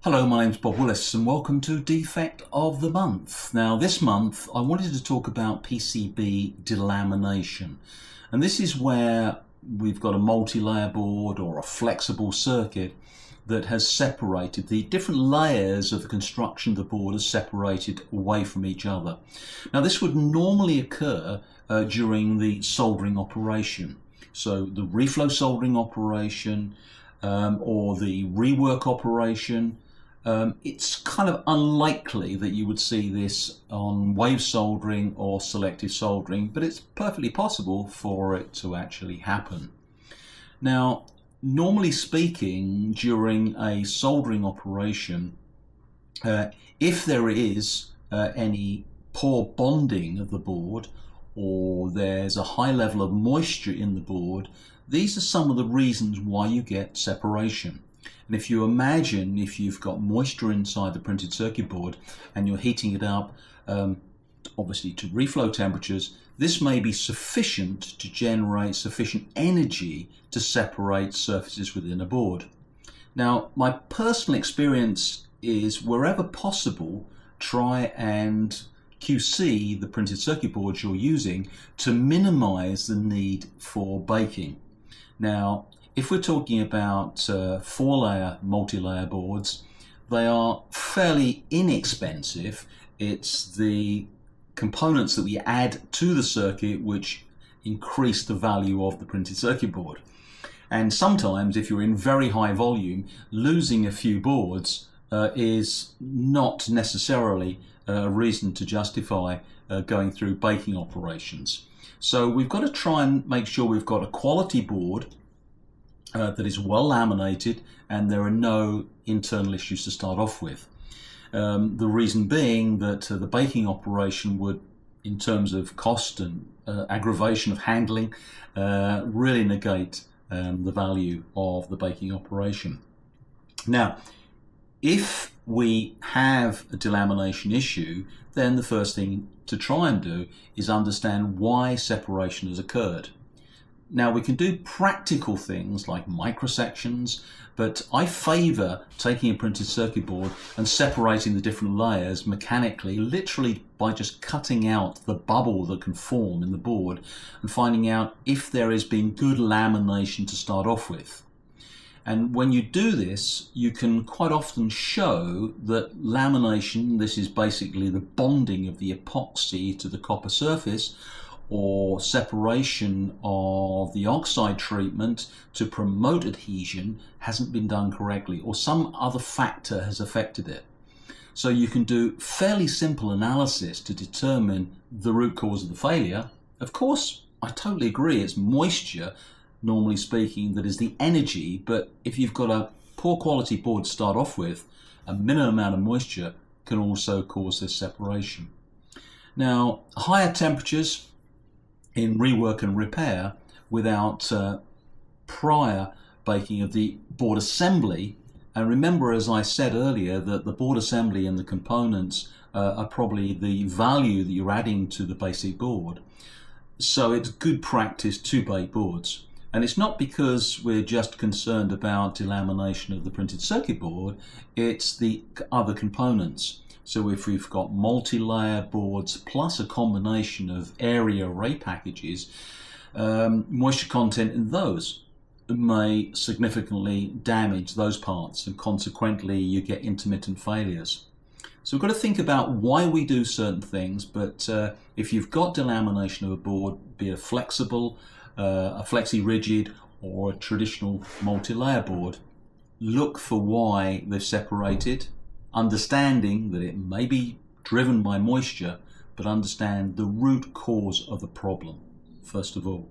Hello, my name's Bob Willis and welcome to Defect of the Month. Now this month I wanted to talk about PCB delamination, and this is where we've got a multi-layer board or a flexible circuit that has separated the different layers of the construction of the board, are separated away from each other. Now this would normally occur during the soldering operation, so the reflow soldering operation or the rework operation. It's kind of unlikely that you would see this on wave soldering or selective soldering, but it's perfectly possible for it to actually happen. Now, normally speaking, during a soldering operation, if there is any poor bonding of the board, or there's a high level of moisture in the board, these are some of the reasons why you get separation. And if you imagine if you've got moisture inside the printed circuit board and you're heating it up, obviously to reflow temperatures, this may be sufficient to generate sufficient energy to separate surfaces within a board. Now, my personal experience is wherever possible, try and QC the printed circuit boards you're using to minimize the need for baking. Now, if we're talking about 4-layer multi-layer boards, they are fairly inexpensive. It's the components that we add to the circuit which increase the value of the printed circuit board. And sometimes, if you're in very high volume, losing a few boards is not necessarily a reason to justify going through baking operations. So we've got to try and make sure we've got a quality board that is well laminated and there are no internal issues to start off with. The reason being that the baking operation would, in terms of cost and aggravation of handling, really negate the value of the baking operation. Now, if we have a delamination issue, then the first thing to try and do is understand why separation has occurred. Now, we can do practical things like microsections, but I favour taking a printed circuit board and separating the different layers mechanically, literally by just cutting out the bubble that can form in the board and finding out if there has been good lamination to start off with. And when you do this, you can quite often show that lamination, this is basically the bonding of the epoxy to the copper surface, or separation of the oxide treatment to promote adhesion, hasn't been done correctly, or some other factor has affected it. So you can do fairly simple analysis to determine the root cause of the failure. Of course, I totally agree, it's moisture, normally speaking, that is the energy, but if you've got a poor quality board to start off with, a minimum amount of moisture can also cause this separation. Now, higher temperatures in rework and repair without prior baking of the board assembly, and remember, as I said earlier, that the board assembly and the components are probably the value that you're adding to the basic board. So it's good practice to bake boards. And it's not because we're just concerned about delamination of the printed circuit board, it's the other components. So if we've got multi-layer boards plus a combination of area array packages, moisture content in those may significantly damage those parts, and consequently you get intermittent failures. So we've got to think about why we do certain things, but if you've got delamination of a board, be it flexible, a flexi-rigid or a traditional multi-layer board, look for why they've separated, understanding that it may be driven by moisture, but understand the root cause of the problem first of all.